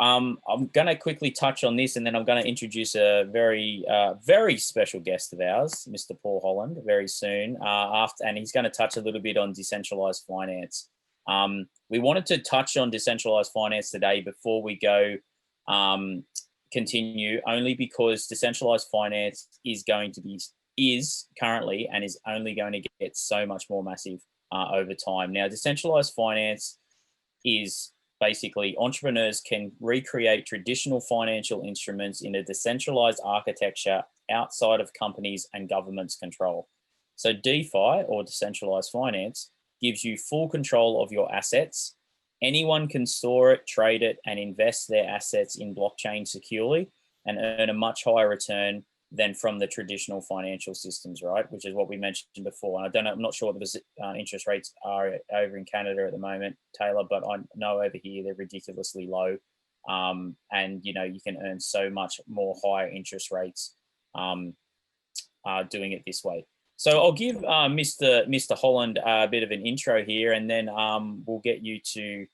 I'm going to quickly touch on this, and then I'm going to introduce a very special guest of ours, Mr. Paul Holland, very soon. And he's going to touch a little bit on decentralized finance. We wanted to touch on decentralized finance today before we go continue, only because decentralized finance is currently and is only going to get so much more massive over time. Now, decentralized finance is basically entrepreneurs can recreate traditional financial instruments in a decentralized architecture outside of companies and governments' control. So DeFi, or decentralized finance, gives you full control of your assets. Anyone can store it, trade it, and invest their assets in blockchain securely and earn a much higher return than from the traditional financial systems, right? Which is what we mentioned before. And I'm not sure what the interest rates are over in Canada at the moment, Taylor, but I know over here they're ridiculously low. And you can earn so much more higher interest rates doing it this way. So I'll give Mr. Holland a bit of an intro here, and then we'll get you to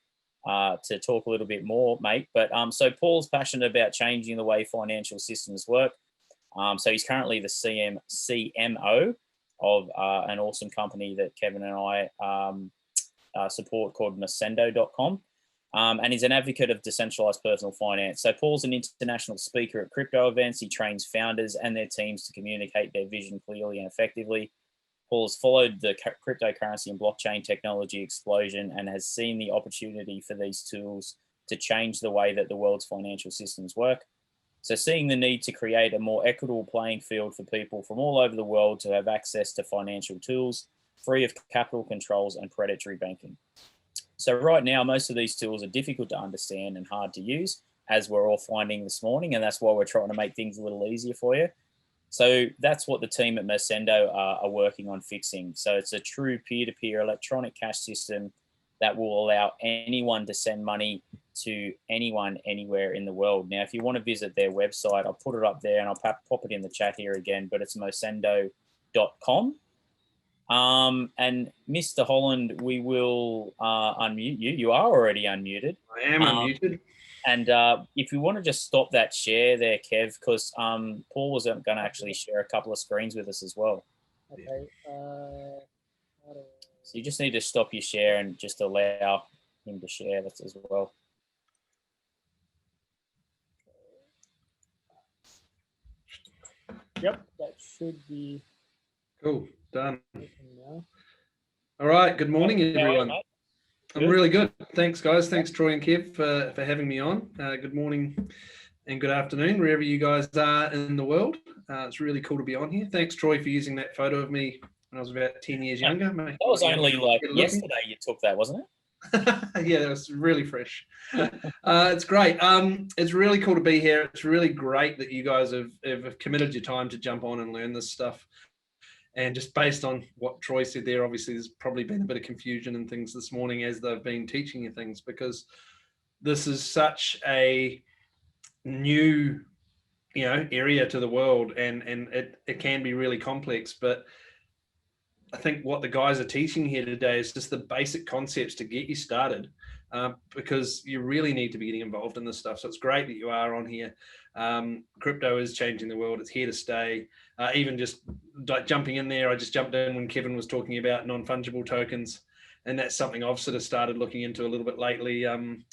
talk a little bit more, mate. But so Paul's passionate about changing the way financial systems work. So he's currently the CMO of an awesome company that Kevin and I support called SyncDao.com. And he's an advocate of decentralized personal finance. So Paul's an international speaker at crypto events. He trains founders and their teams to communicate their vision clearly and effectively. Paul has followed the cryptocurrency and blockchain technology explosion and has seen the opportunity for these tools to change the way that the world's financial systems work. So seeing the need to create a more equitable playing field for people from all over the world to have access to financial tools, free of capital controls and predatory banking. So right now, most of these tools are difficult to understand and hard to use, as we're all finding this morning, and that's why we're trying to make things a little easier for you. So that's what the team at SyncDao are working on fixing. So it's a true peer-to-peer electronic cash system that will allow anyone to send money to anyone, anywhere in the world. Now, if you want to visit their website, I'll put it up there and I'll pop it in the chat here again, but it's SyncDao.com. And Mr. Holland, we will unmute you. You are already unmuted. I am unmuted. And if you want to just stop that share there, Kev, because Paul was going to actually share a couple of screens with us as well. Okay. So you just need to stop your share and just allow him to share that as well. Yep, that should be cool. Done. Now. All right. Good morning, everyone. I'm really good. Thanks, guys. Thanks, Troy and Kev, for having me on. Good morning and good afternoon, wherever you guys are in the world. It's really cool to be on here. Thanks, Troy, for using that photo of me when I was about 10 years younger. That was only like yesterday you took that, wasn't it? Yeah, that was really fresh. It's great. It's really cool to be here. It's really great that you guys have committed your time to jump on and learn this stuff. And just based on what Troy said there, obviously there's probably been a bit of confusion and things this morning as they've been teaching you things, because this is such a new, area to the world, and it can be really complex. But I think what the guys are teaching here today is just the basic concepts to get you started, because you really need to be getting involved in this stuff. So it's great that you are on here. Crypto is changing the world. It's here to stay. Even just jumping in there, I just jumped in when Kevin was talking about non-fungible tokens, and that's something I've sort of started looking into a little bit lately. I'm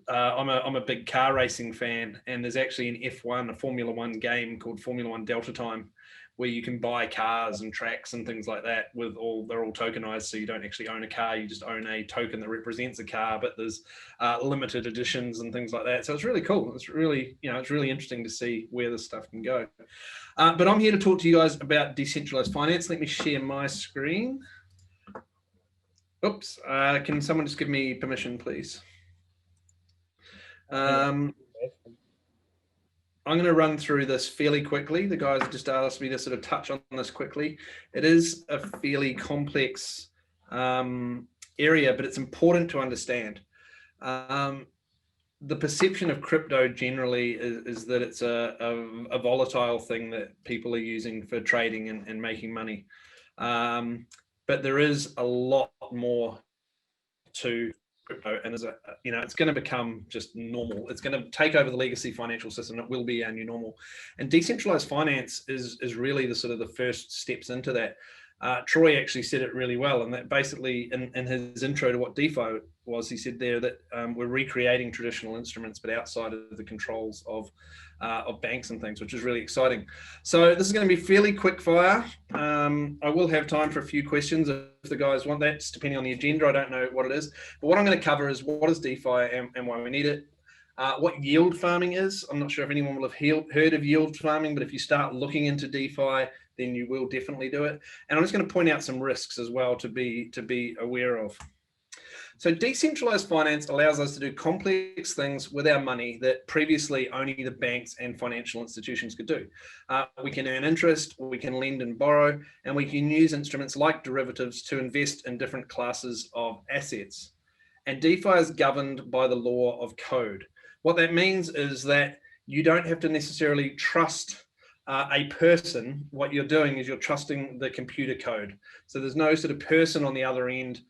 a big car racing fan, and there's actually an F1, a Formula One game called Formula One Delta Time, where you can buy cars and tracks and things like that they're all tokenized. So you don't actually own a car, you just own a token that represents a car, but there's limited editions and things like that. So it's really cool. It's really, it's really interesting to see where this stuff can go. But I'm here to talk to you guys about decentralized finance. Let me share my screen. Oops, can someone just give me permission, please? I'm going to run through this fairly quickly. The guys just asked me to sort of touch on this quickly. It is a fairly complex area, but it's important to understand. The perception of crypto generally is that it's a volatile thing that people are using for trading and making money. But there is a lot more to crypto, and it's going to become just normal. It's going to take over the legacy financial system. It will be our new normal, and decentralized finance is really the sort of the first steps into that. Troy actually said it really well, and that basically in his intro to what DeFi was, he said there that we're recreating traditional instruments, but outside of the controls of banks and things, which is really exciting. So this is going to be fairly quick fire. I will have time for a few questions if the guys want that, depending on the agenda. I don't know what it is, but what I'm going to cover is what is DeFi and why we need it. What yield farming is. I'm not sure if anyone will have heard of yield farming, but if you start looking into DeFi, then you will definitely do it. And I'm just going to point out some risks as well to be aware of. So decentralized finance allows us to do complex things with our money that previously only the banks and financial institutions could do. We can earn interest, we can lend and borrow, and we can use instruments like derivatives to invest in different classes of assets. And DeFi is governed by the law of code. What that means is that you don't have to necessarily trust a person. What you're doing is you're trusting the computer code. So there's no sort of person on the other end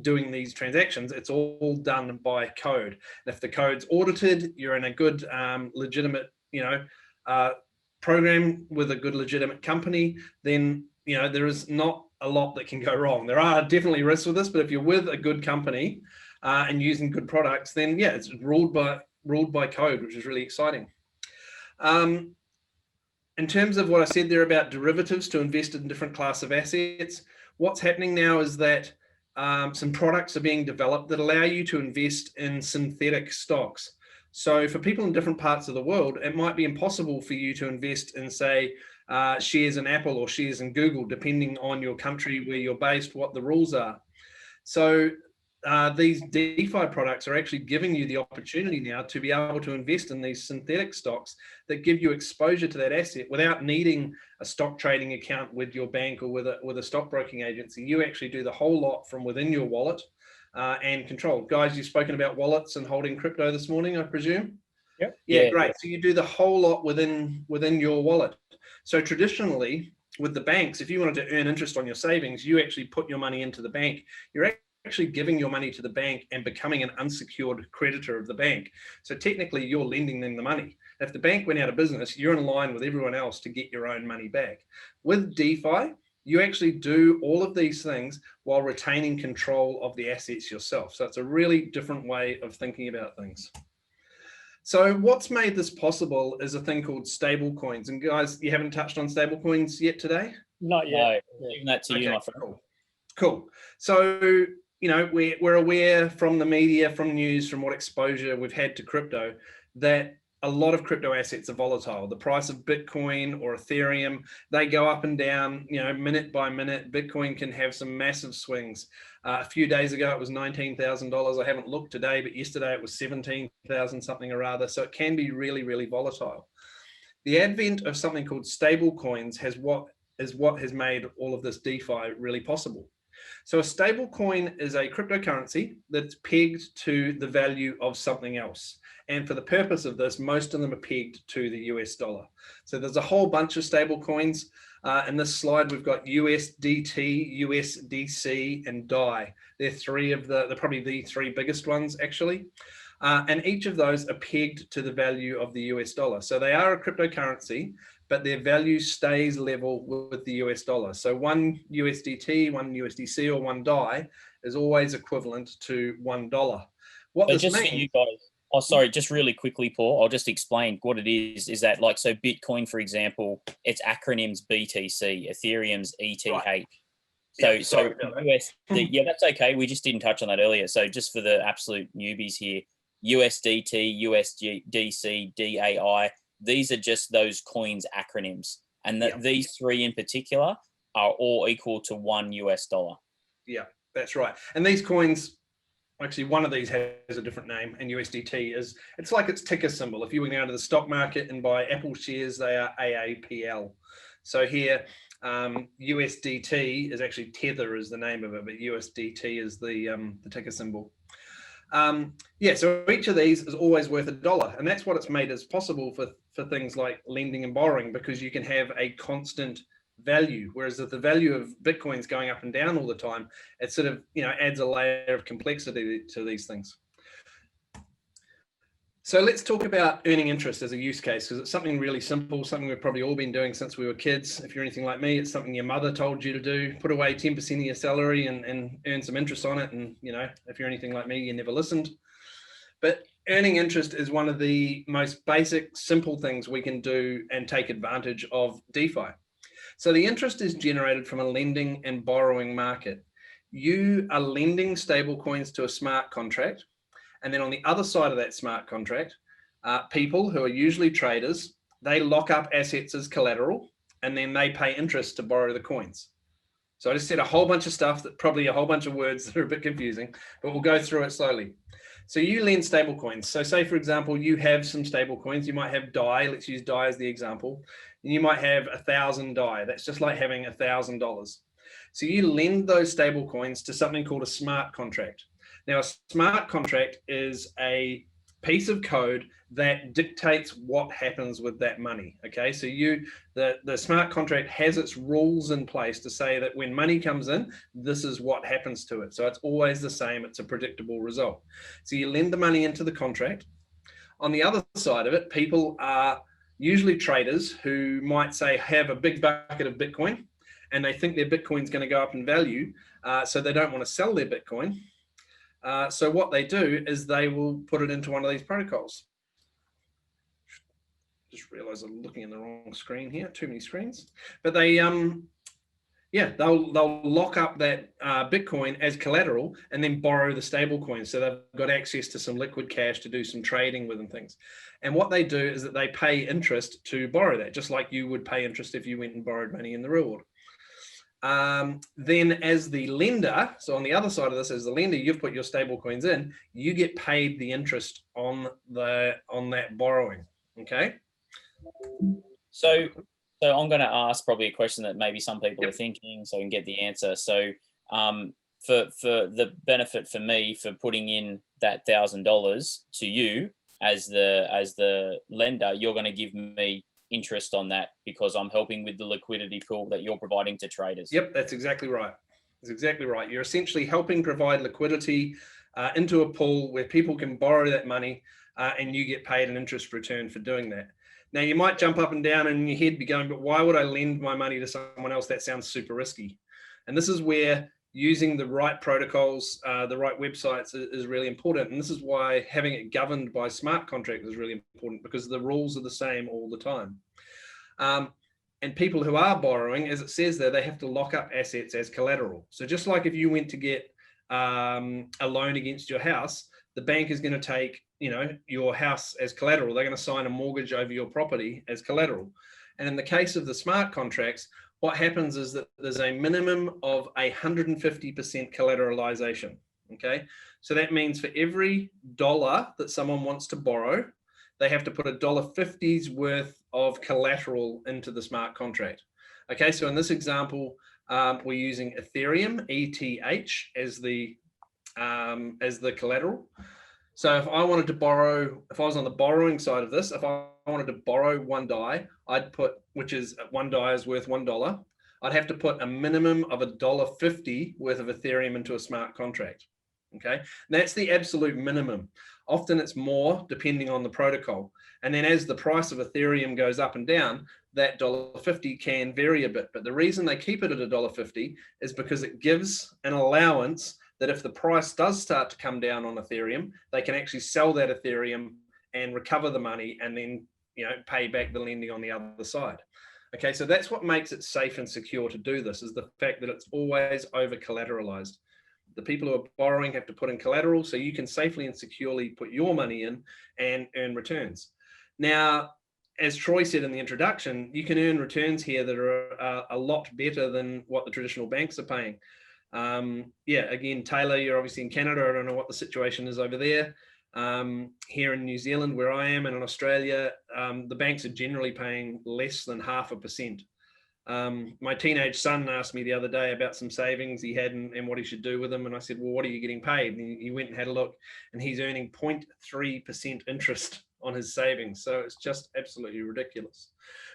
doing these transactions. It's all done by code. And if the code's audited, you're in a good, legitimate, program with a good, legitimate company, then, there is not a lot that can go wrong. There are definitely risks with this, but if you're with a good company and using good products, then yeah, it's ruled by code, which is really exciting. In terms of what I said there about derivatives to invest in different class of assets, what's happening now is that some products are being developed that allow you to invest in synthetic stocks. So for people in different parts of the world, it might be impossible for you to invest in, say, shares in Apple or shares in Google, depending on your country where you're based, what the rules are. So these DeFi products are actually giving you the opportunity now to be able to invest in these synthetic stocks that give you exposure to that asset without needing a stock trading account with your bank or with a stockbroking agency. You actually do the whole lot from within your wallet and control. Guys, you've spoken about wallets and holding crypto this morning, I presume? Yep. Yeah, great. So you do the whole lot within your wallet. So traditionally, with the banks, if you wanted to earn interest on your savings, you actually put your money into the bank. You're actually giving your money to the bank and becoming an unsecured creditor of the bank. So technically, you're lending them the money. If the bank went out of business, you're in line with everyone else to get your own money back. With DeFi, you actually do all of these things while retaining control of the assets yourself. So it's a really different way of thinking about things. So what's made this possible is a thing called stable coins. And guys, you haven't touched on stable coins yet today? Not yet. No, giving that to you, my friend. Cool. So, we're aware from the media, from news, from what exposure we've had to crypto, that a lot of crypto assets are volatile. The price of Bitcoin or Ethereum, they go up and down, minute by minute. Bitcoin can have some massive swings. A few days ago, it was $19,000. I haven't looked today, but yesterday it was 17,000 something or other. So it can be really, really volatile. The advent of something called stable coins is what has made all of this DeFi really possible. So a stable coin is a cryptocurrency that's pegged to the value of something else. And for the purpose of this, most of them are pegged to the US dollar. So there's a whole bunch of stable coins. In this slide, we've got USDT, USDC, and DAI. They're probably the three biggest ones, actually. And each of those are pegged to the value of the US dollar. So they are a cryptocurrency, but their value stays level with the US dollar. So one USDT, one USDC, or one DAI is always equivalent to $1. What this just means, for you guys, sorry, just really quickly, Paul, I'll just explain what it is that so Bitcoin, for example, its acronyms BTC, Ethereum's ETH. Right. So USD, yeah, that's okay. We just didn't touch on that earlier. So just for the absolute newbies here, USDT, USDC, DAI, these are just those coins acronyms. And these three in particular are all equal to $1 US. Yeah, that's right. And these coins, actually one of these has a different name, and USDT it's like its ticker symbol. If you went down to the stock market and buy Apple shares, they are AAPL. So here, USDT is actually Tether is the name of it, but USDT is the ticker symbol. So each of these is always worth $1, and that's what it's made as possible for things like lending and borrowing, because you can have a constant value. Whereas if the value of Bitcoin's going up and down all the time, it sort of, adds a layer of complexity to these things. So let's talk about earning interest as a use case, because it's something really simple, something we've probably all been doing since we were kids. If you're anything like me, it's something your mother told you to do. Put away 10% of your salary and earn some interest on it. And, if you're anything like me, you never listened. But earning interest is one of the most basic, simple things we can do and take advantage of DeFi. So the interest is generated from a lending and borrowing market. You are lending stable coins to a smart contract. And then on the other side of that smart contract, people who are usually traders, they lock up assets as collateral, and then they pay interest to borrow the coins. So I just said a whole bunch of stuff, that probably a whole bunch of words that are a bit confusing, but we'll go through it slowly. So you lend stable coins. So say, for example, you have some stable coins. You might have DAI. Let's use DAI as the example. And you might have 1,000 DAI. That's just like having $1,000. So you lend those stable coins to something called a smart contract. Now, a smart contract is a piece of code that dictates what happens with that money. Okay, so the smart contract has its rules in place to say that when money comes in, this is what happens to it. So it's always the same. It's a predictable result. So you lend the money into the contract. On the other side of it, people are usually traders who might say have a big bucket of Bitcoin, and they think their Bitcoin's going to go up in value, so they don't want to sell their Bitcoin. So what they do is they will put it into one of these protocols. Just realized I'm looking in the wrong screen here, too many screens. But they, they'll lock up that Bitcoin as collateral and then borrow the stable coin. So they've got access to some liquid cash to do some trading with and things. And what they do is that they pay interest to borrow that, just like you would pay interest if you went and borrowed money in the real world. Then as the lender, so on the other side of this, as the lender, you've put your stable coins in, you get paid the interest on that borrowing. Okay. So I'm going to ask probably a question that maybe some people are thinking, so we can get the answer. So for the benefit for me for putting in that $1,000 to you as the lender, you're going to give me interest on that because I'm helping with the liquidity pool that you're providing to traders. Yep, that's exactly right. That's exactly right. You're essentially helping provide liquidity into a pool where people can borrow that money and you get paid an interest return for doing that. Now, you might jump up and down in your head be going, but why would I lend my money to someone else? That sounds super risky. And this is where using the right protocols, the right websites is really important. And this is why having it governed by smart contracts is really important, because the rules are the same all the time. And people who are borrowing, as it says there, they have to lock up assets as collateral. So just like if you went to get a loan against your house, the bank is going to take, your house as collateral. They're going to sign a mortgage over your property as collateral. And in the case of the smart contracts, what happens is that there's a minimum of 150% collateralization. Okay, so that means for every dollar that someone wants to borrow, they have to put $1.50's worth of collateral into the smart contract. Okay, so in this example, we're using Ethereum, ETH, as the collateral. So if I wanted to borrow, if I was on the borrowing side of this, if I wanted to borrow one DAI, I'd put, which is one DAI is worth $1, I'd have to put a minimum of $1.50 worth of Ethereum into a smart contract. Okay, and that's the absolute minimum. Often it's more depending on the protocol. And then as the price of Ethereum goes up and down, that $1.50 can vary a bit. But the reason they keep it at $1.50 is because it gives an allowance that if the price does start to come down on Ethereum, they can actually sell that Ethereum and recover the money and then pay back the lending on the other side. Okay, so that's what makes it safe and secure to do this, is the fact that it's always over collateralized. The people who are borrowing have to put in collateral so you can safely and securely put your money in and earn returns. Now, as Troy said in the introduction, you can earn returns here that are a lot better than what the traditional banks are paying. Again, Taylor, you're obviously in Canada. I don't know what the situation is over there. Here in New Zealand, where I am, and in Australia, the banks are generally paying less than 0.5%. My teenage son asked me the other day about some savings he had and what he should do with them. And I said, well, what are you getting paid? And he went and had a look, and he's earning 0.3% interest on his savings. So it's just absolutely ridiculous.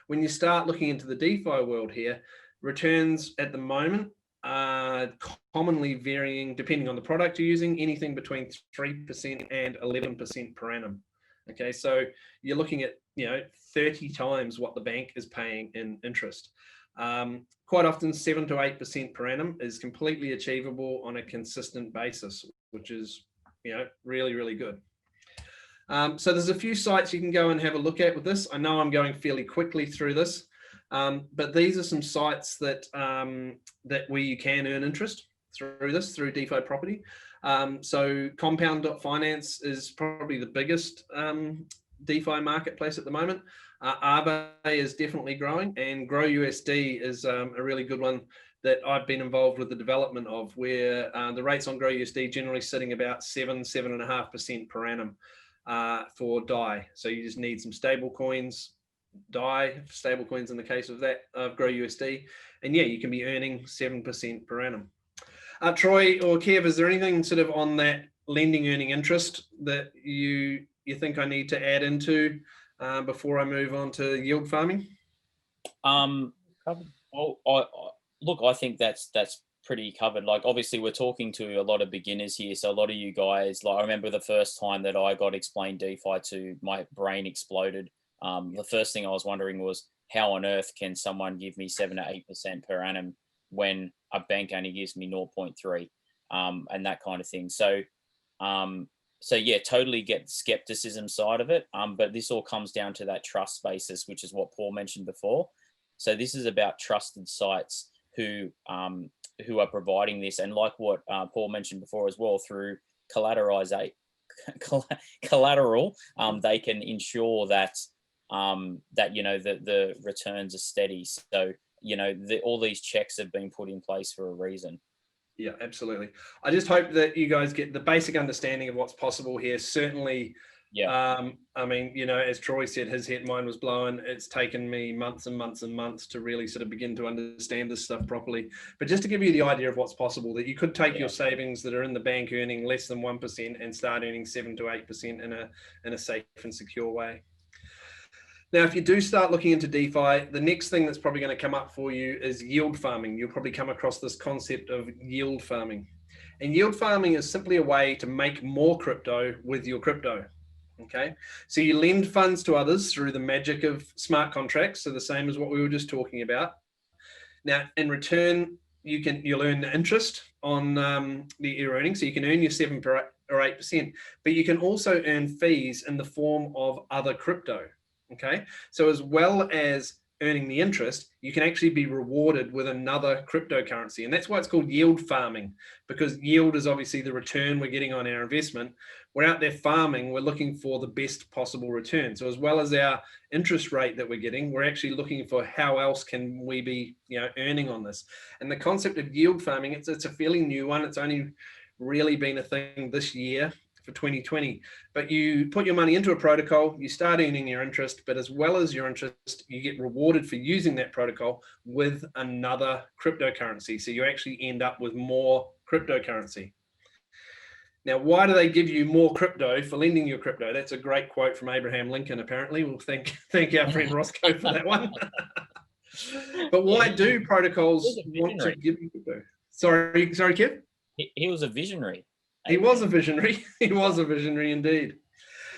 When you start looking into the DeFi world here, Returns at the moment are commonly varying, depending on the product you're using, anything between 3% and 11% per annum. Okay, so you're looking at 30 times what the bank is paying in interest. Quite often 7 to 8% per annum is completely achievable on a consistent basis, which is really, really good. So there's a few sites you can go and have a look at with this. I know I'm going fairly quickly through this, but these are some sites that where you can earn interest through DeFi property. So compound.finance is probably the biggest DeFi marketplace at the moment. Aave is definitely growing, and GrowUSD is a really good one that I've been involved with the development of, where the rates on GrowUSD generally sitting about 7.5% per annum for DAI. So you just need some stable coins, DAI, stable coins in the case of that, of GrowUSD, and yeah, you can be earning 7% per annum. Troy or Kev, is there anything sort of on that lending earning interest that you think I need to add into before I move on to yield farming? Look, I think that's pretty covered. Like, obviously we're talking to a lot of beginners here, so a lot of you guys, like, I remember the first time that I got explained DeFi to, my brain exploded. The first thing I was wondering was, how on earth can someone give me 7 to 8% per annum when a bank only gives me 0.3, and that kind of thing. So yeah, totally get the skepticism side of it. But this all comes down to that trust basis, which is what Paul mentioned before. So this is about trusted sites who are providing this, and like what Paul mentioned before as well, through collateral, they can ensure that the returns are steady. So all these checks have been put in place for a reason. Yeah, absolutely. I just hope that you guys get the basic understanding of what's possible here. Certainly, yeah. I mean, as Troy said, his mind was blown. It's taken me months and months and months to really sort of begin to understand this stuff properly. But just to give you the idea of what's possible, that you could take your savings that are in the bank earning less than 1% and start earning 7 to 8% in a safe and secure way. Now, if you do start looking into DeFi, the next thing that's probably going to come up for you is yield farming. You'll probably come across this concept of yield farming. And yield farming is simply a way to make more crypto with your crypto. Okay, so you lend funds to others through the magic of smart contracts, so the same as what we were just talking about. Now, in return, you'll earn the interest on your earnings, so you can earn your 7 or 8%, but you can also earn fees in the form of other crypto. Okay, so as well as earning the interest, you can actually be rewarded with another cryptocurrency, and that's why it's called yield farming, because yield is obviously the return we're getting on our investment. We're out there farming, we're looking for the best possible return. So as well as our interest rate that we're getting, we're actually looking for how else can we be earning on this. And the concept of yield farming, it's a fairly new one. It's only really been a thing this year for 2020, but you put your money into a protocol, you start earning your interest, but as well as your interest, you get rewarded for using that protocol with another cryptocurrency. So you actually end up with more cryptocurrency. Now, why do they give you more crypto for lending your crypto? That's a great quote from Abraham Lincoln, apparently. We'll thank our friend Roscoe for that one. But why do protocols want to give you crypto? Sorry, Kev? He was a visionary. He was a visionary. He was a visionary indeed.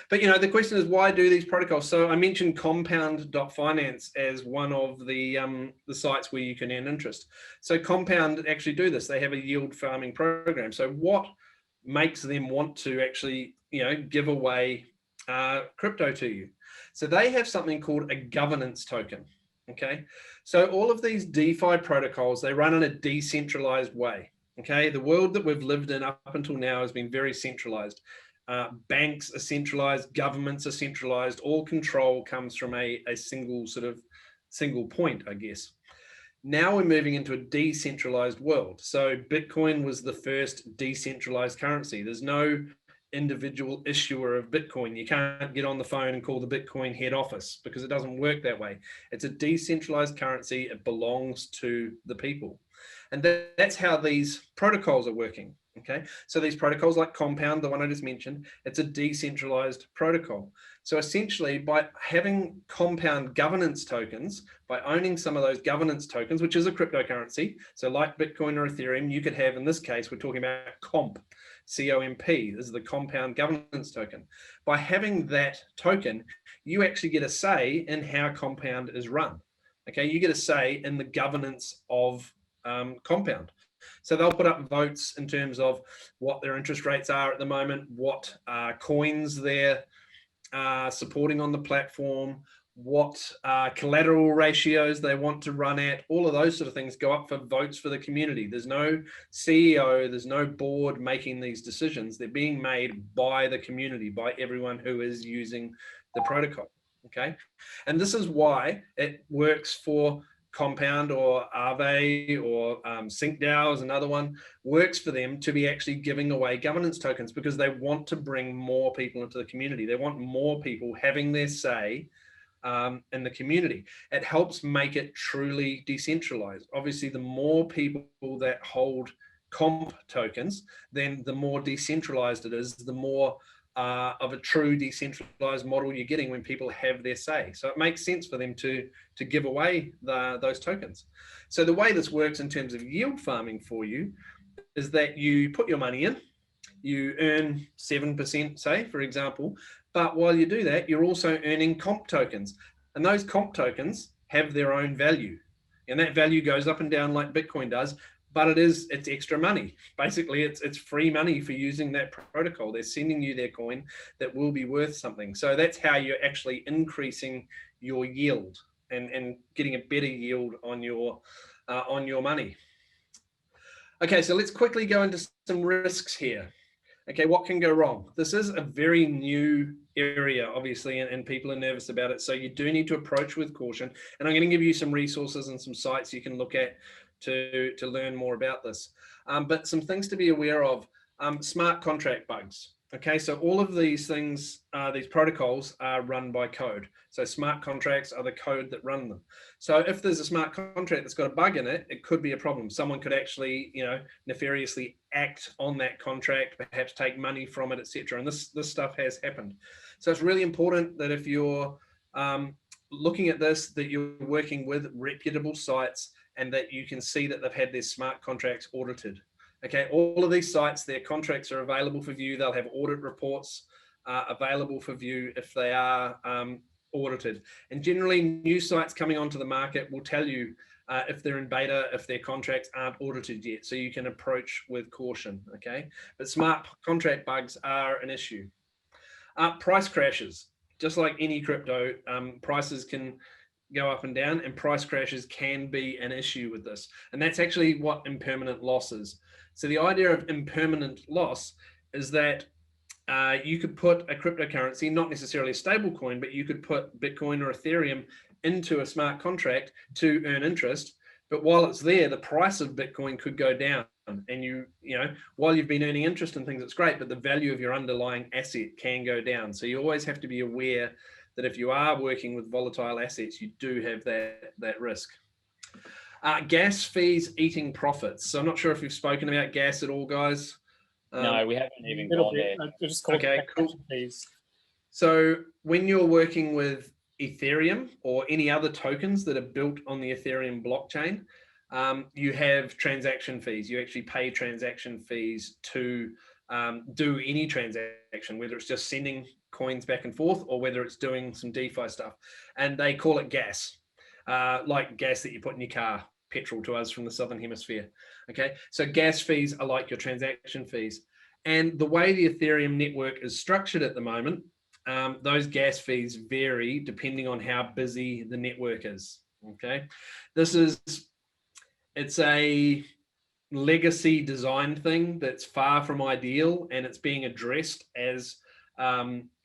But the question is, why do these protocols? So I mentioned compound.finance as one of the sites where you can earn interest. So Compound actually do this. They have a yield farming program. So what makes them want to actually give away crypto to you? So they have something called a governance token. Okay, so all of these DeFi protocols, they run in a decentralized way. Okay, the world that we've lived in up until now has been very centralized. Banks are centralized, governments are centralized, all control comes from a single point, I guess. Now we're moving into a decentralized world. So Bitcoin was the first decentralized currency. There's no individual issuer of Bitcoin. You can't get on the phone and call the Bitcoin head office because it doesn't work that way. It's a decentralized currency. It belongs to the people. And that's how these protocols are working. Okay, so these protocols like Compound, the one I just mentioned, it's a decentralized protocol. So essentially, by having Compound governance tokens, by owning some of those governance tokens, which is a cryptocurrency, so like Bitcoin or Ethereum, you could have, in this case, we're talking about COMP, C-O-M-P, this is the Compound governance token. By having that token, you actually get a say in how Compound is run. Okay, you get a say in the governance of Compound. So they'll put up votes in terms of what their interest rates are at the moment, what coins they're supporting on the platform, what collateral ratios they want to run at. All of those sort of things go up for votes for the community. There's no CEO, there's no board making these decisions. They're being made by the community, by everyone who is using the protocol. Okay, and this is why it works for Compound or Aave or SyncDao is another one, works for them to be actually giving away governance tokens, because they want to bring more people into the community. They want more people having their say in the community. It helps make it truly decentralized. Obviously, the more people that hold comp tokens, then the more decentralized it is, the more of a true decentralized model you're getting when people have their say. So it makes sense for them to give away those tokens. So the way this works in terms of yield farming for you is that you put your money in, you earn 7%, say, for example, but while you do that, you're also earning comp tokens. And those comp tokens have their own value. And that value goes up and down like Bitcoin does, but it's extra money. Basically, it's free money for using that protocol. They're sending you their coin that will be worth something. So that's how you're actually increasing your yield and getting a better yield on your money. Okay, so let's quickly go into some risks here. Okay, what can go wrong? This is a very new area, obviously, and people are nervous about it. So you do need to approach with caution. And I'm going to give you some resources and some sites you can look at to learn more about this. But some things to be aware of, smart contract bugs. Okay, so all of these things, these protocols are run by code. So smart contracts are the code that run them. So if there's a smart contract that's got a bug in it, it could be a problem. Someone could actually, nefariously act on that contract, perhaps take money from it, etc. And this stuff has happened. So it's really important that if you're looking at this, that you're working with reputable sites and that you can see that they've had their smart contracts audited. Okay, all of these sites, their contracts are available for view. They'll have audit reports available for view if they are audited. And generally, new sites coming onto the market will tell you if they're in beta, if their contracts aren't audited yet. So you can approach with caution, okay? But smart contract bugs are an issue. Price crashes, just like any crypto, prices can go up and down, and price crashes can be an issue with this. And that's actually what impermanent loss is. So the idea of impermanent loss is that you could put a cryptocurrency, not necessarily a stable coin, but you could put Bitcoin or Ethereum into a smart contract to earn interest. But while it's there, the price of Bitcoin could go down. And while you've been earning interest and things, it's great, but the value of your underlying asset can go down. So you always have to be aware that if you are working with volatile assets, you do have that risk. Gas fees eating profits. So I'm not sure if you've spoken about gas at all, guys. No, we haven't even gone there. Just called okay, cool. Fees. So when you're working with Ethereum or any other tokens that are built on the Ethereum blockchain, you have transaction fees. You actually pay transaction fees to do any transaction, whether it's just sending coins back and forth or whether it's doing some DeFi stuff. And they call it gas, like gas that you put in your car, petrol to us from the Southern Hemisphere. Okay, so gas fees are like your transaction fees. And the way the Ethereum network is structured at the moment, those gas fees vary depending on how busy the network is. Okay, it's a legacy design thing that's far from ideal, and it's being addressed as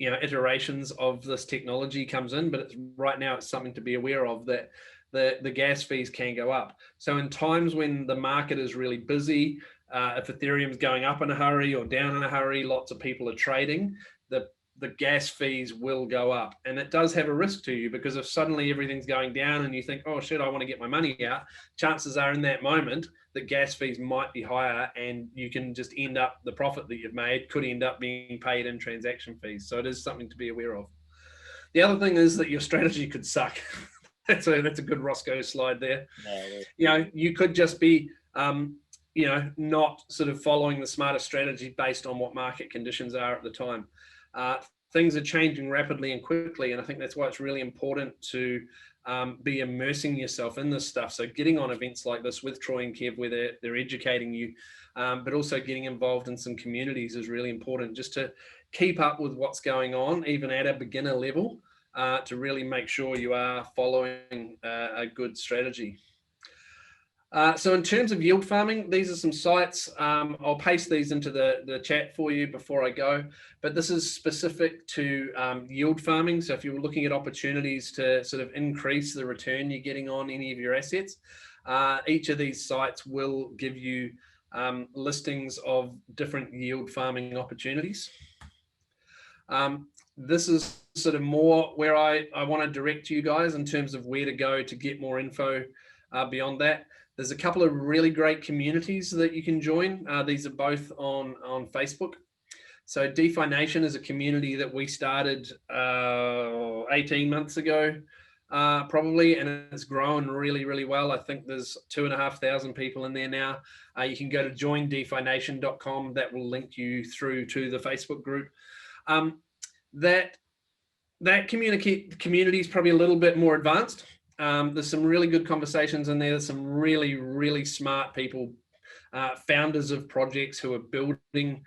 iterations of this technology comes in, but right now it's something to be aware of, that the gas fees can go up. So in times when the market is really busy, if Ethereum's going up in a hurry or down in a hurry, lots of people are trading, the gas fees will go up, and it does have a risk to you, because if suddenly everything's going down and you think, oh shit, I want to get my money out, chances are in that moment that gas fees might be higher, and you can just end up, the profit that you've made could end up being paid in transaction fees. So it is something to be aware of. The other thing is that your strategy could suck. That's a good Roscoe slide there. You could just be not sort of following the smartest strategy based on what market conditions are at the time. Things are changing rapidly and quickly, and I think that's why it's really important to be immersing yourself in this stuff. So getting on events like this with Troy and Kev, where they're educating you, but also getting involved in some communities is really important, just to keep up with what's going on, even at a beginner level, to really make sure you are following a good strategy. So in terms of yield farming, these are some sites. I'll paste these into the chat for you before I go, but this is specific to yield farming. So if you're looking at opportunities to sort of increase the return you're getting on any of your assets, each of these sites will give you listings of different yield farming opportunities. This is sort of more where I want to direct you guys in terms of where to go to get more info beyond that. There's a couple of really great communities that you can join. These are both on Facebook. So DeFi Nation is a community that we started 18 months ago, probably, and it's grown really, really well. I think there's 2,500 people in there now. You can go to joindefination.com. That will link you through to the Facebook group. That community is probably a little bit more advanced. There's some really good conversations in there. There's some really, really smart people, founders of projects who are building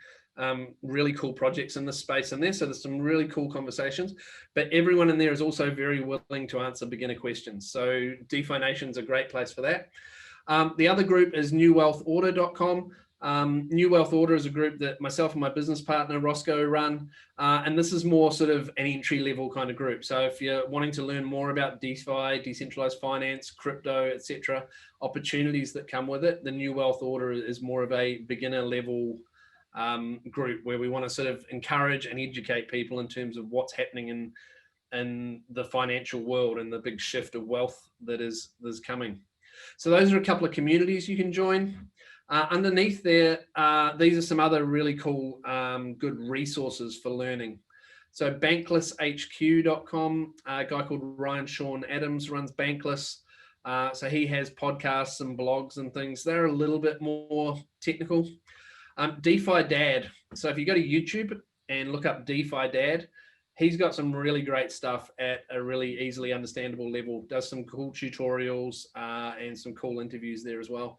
really cool projects in this space in there. So there's some really cool conversations, but everyone in there is also very willing to answer beginner questions. So DeFi Nation's a great place for that. The other group is newwealthorder.com. New Wealth Order is a group that myself and my business partner Roscoe run, and this is more sort of an entry-level kind of group. So if you're wanting to learn more about DeFi, decentralized finance, crypto, etc., opportunities that come with it, the New Wealth Order is more of a beginner-level group where we want to sort of encourage and educate people in terms of what's happening in the financial world and the big shift of wealth that is coming. So those are a couple of communities you can join. Underneath there, these are some other really cool, good resources for learning. So banklesshq.com, a guy called Ryan Sean Adams runs Bankless. So he has podcasts and blogs and things. They're a little bit more technical. DeFi Dad. So if you go to YouTube and look up DeFi Dad, he's got some really great stuff at a really easily understandable level. Does some cool tutorials and some cool interviews there as well.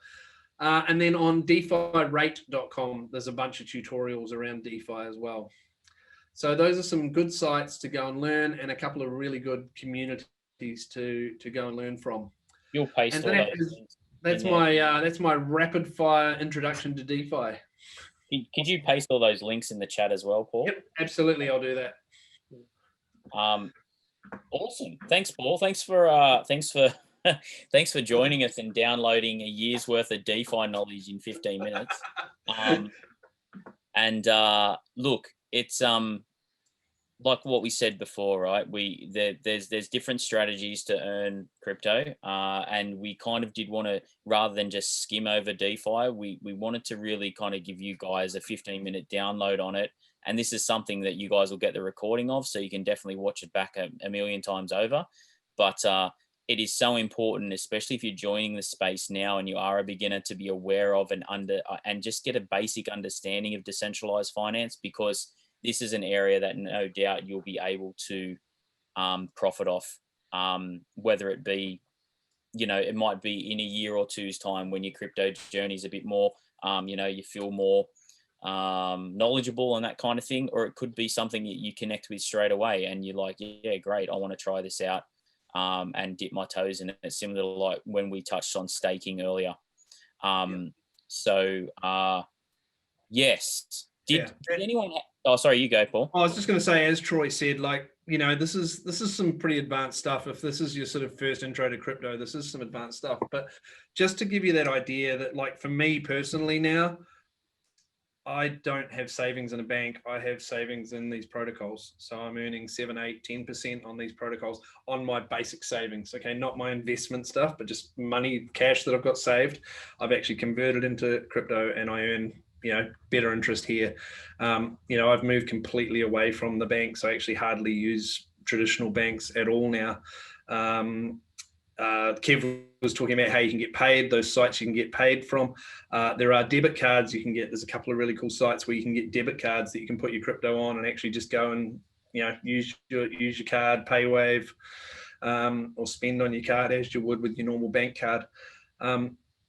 And then on defirate.com, there's a bunch of tutorials around DeFi as well. So those are some good sites to go and learn, and a couple of really good communities to go and learn from. You'll paste all those things. That's my rapid fire introduction to DeFi. Could you paste all those links in the chat as well, Paul? Yep, absolutely, I'll do that. Awesome. Thanks, Paul. Thanks for thanks for joining us and downloading a year's worth of DeFi knowledge in 15 minutes. Look, it's like what we said before, right? There's different strategies to earn crypto, and we kind of did want to, rather than just skim over DeFi, we wanted to really kind of give you guys a 15-minute download on it. And this is something that you guys will get the recording of, so you can definitely watch it back a million times over. But it is so important, especially if you're joining the space now and you are a beginner, to be aware of and just get a basic understanding of decentralized finance, because this is an area that no doubt you'll be able to profit off, whether it be, it might be in a year or two's time when your crypto journey is a bit more, you feel more knowledgeable and that kind of thing, or it could be something that you connect with straight away and you're like, yeah, great, I want to try this out and dip my toes in it. It's similar to like when we touched on staking earlier. Yes. Did anyone oh, sorry, you go, Paul. I was just going to say, as Troy said, like, this is some pretty advanced stuff. If this is your sort of first intro to crypto, this is some advanced stuff. But just to give you that idea that, like, for me personally now, I don't have savings in a bank. I have savings in these protocols. So I'm earning 7, 8, 10% on these protocols on my basic savings. Okay, not my investment stuff, but just money, cash that I've got saved. I've actually converted into crypto, and I earn, better interest here. I've moved completely away from the banks. I actually hardly use traditional banks at all now. Kev was talking about how you can get paid, those sites you can get paid from. There are debit cards you can get. There's a couple of really cool sites where you can get debit cards that you can put your crypto on and actually just go and use your card, pay wave, or spend on your card as you would with your normal bank card.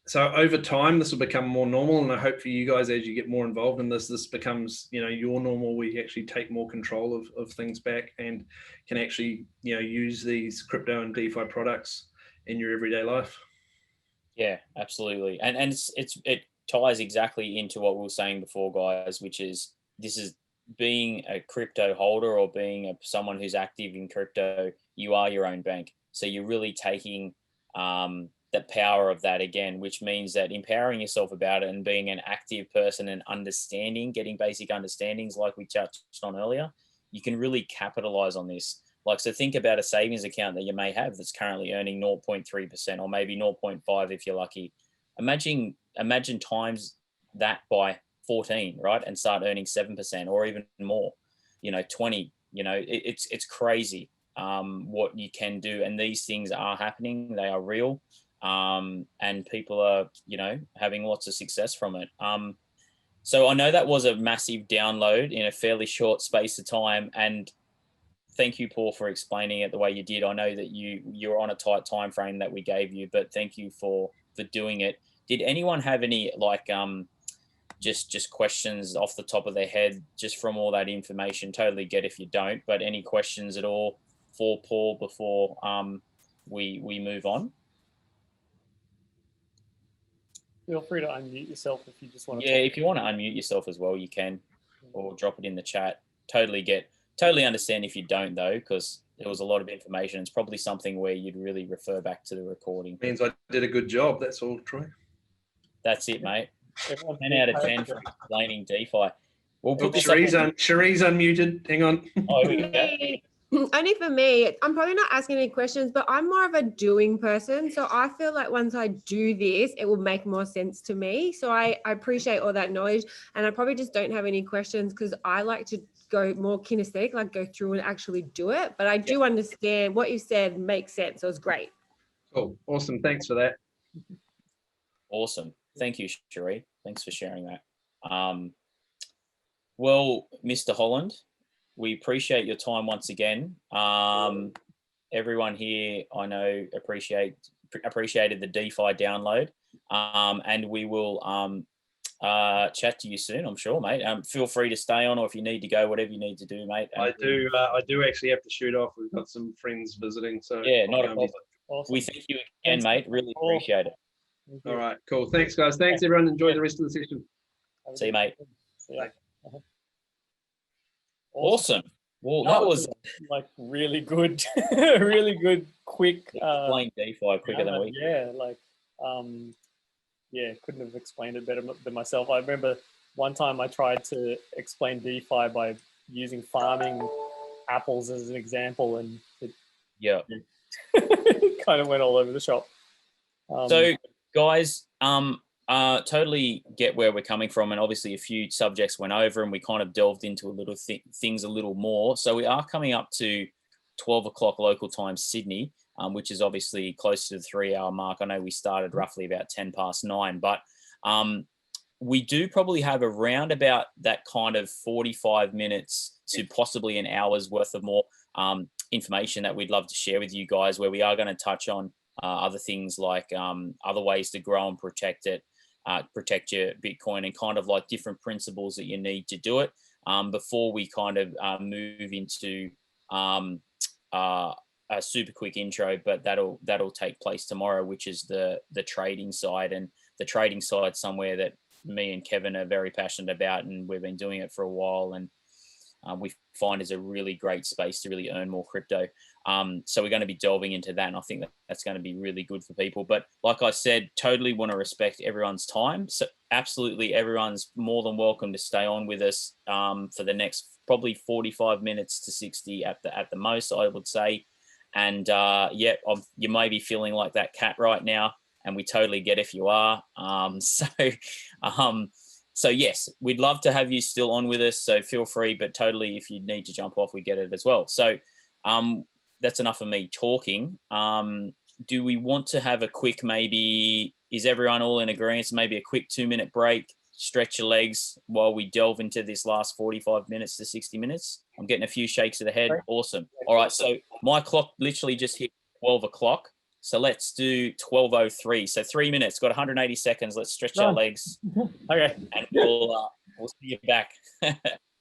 So over time, this will become more normal, and I hope for you guys, as you get more involved in this becomes your normal, where you actually take more control of things back and can actually use these crypto and DeFi products in your everyday life. Yeah, absolutely. And it ties exactly into what we were saying before, guys, which is this is being a crypto holder or being someone who's active in crypto. You are your own bank. So you're really taking the power of that again, which means that empowering yourself about it and being an active person and getting basic understandings like we touched on earlier, you can really capitalize on this. Like, so think about a savings account that you may have that's currently earning 0.3% or maybe 0.5 if you're lucky. Imagine times that by 14, right? And start earning 7% or even more, 20, it's crazy what you can do. And these things are happening. They are real. And people are, having lots of success from it. So I know that was a massive download in a fairly short space of time, and thank you, Paul, for explaining it the way you did. I know that you're on a tight time frame that we gave you, but thank you for doing it. Did anyone have any just questions off the top of their head just from all that information? Totally get if you don't, but any questions at all for Paul before we move on? Feel free to unmute yourself if you just want to. Yeah, if you want to unmute yourself as well, you can, or drop it in the chat. Totally understand if you don't, though, because there was a lot of information. It's probably something where you'd really refer back to the recording. Means I did a good job. That's all, Troy. That's it, mate. 10 out of 10 for explaining DeFi. We'll put this Cherie's unmuted. Hang on. Oh, here we go. Only for me, I'm probably not asking any questions, but I'm more of a doing person. So I feel like once I do this, it will make more sense to me. So I appreciate all that knowledge, and I probably just don't have any questions because I like to go more kinesthetic, like go through and actually do it. But I do understand what you said makes sense. So it's great. Cool. Awesome. Thanks for that. Awesome. Thank you, Cherie. Thanks for sharing that. Well, Mr. Holland, we appreciate your time once again. Everyone here, I know, appreciated the DeFi download, and we will chat to you soon, I'm sure, mate. Feel free to stay on, or if you need to go, whatever you need to do, mate. I do actually have to shoot off. We've got some friends visiting, so yeah, not a problem. Awesome. We thank you again, mate. Really appreciate it. All right, cool. Thanks, guys. Thanks, everyone. Enjoy the rest of the session. See you, mate. See ya. Awesome. Well, that was like really good, really good, quick. Explain DeFi quicker than we. Yeah, couldn't have explained it better than myself. I remember one time I tried to explain DeFi by using farming apples as an example, and it kind of went all over the shop. So, guys, totally get where we're coming from, and obviously a few subjects went over and we kind of delved into a little things a little more. So we are coming up to 12 o'clock local time Sydney, which is obviously close to the 3-hour mark. I know we started roughly about 9:10, but we do probably have around about that kind of 45 minutes to possibly an hour's worth of more information that we'd love to share with you guys, where we are going to touch on other things like other ways to grow and protect it, protect your Bitcoin, and kind of like different principles that you need to do it before we kind of move into a super quick intro, but that'll take place tomorrow, which is the trading side. And the trading side, somewhere that me and Kevin are very passionate about, and we've been doing it for a while, and we find is a really great space to really earn more crypto. So we're going to be delving into that, and I think that that's going to be really good for people. But like I said, totally want to respect everyone's time. So absolutely, everyone's more than welcome to stay on with us for the next probably 45 minutes to 60 at the most, I would say. And yeah, you may be feeling like that cat right now, and we totally get if you are. So yes, we'd love to have you still on with us. So feel free, but totally, if you need to jump off, we get it as well. So that's enough of me talking. Do we want to have a quick, maybe, is everyone all in agreement? Maybe a quick 2-minute break, stretch your legs while we delve into this last 45 minutes to 60 minutes. I'm getting a few shakes of the head. Awesome. All right. So my clock literally just hit 12 o'clock. So let's do 12:03. So 3 minutes, got 180 seconds. Let's stretch our legs. Okay. And we'll see you back.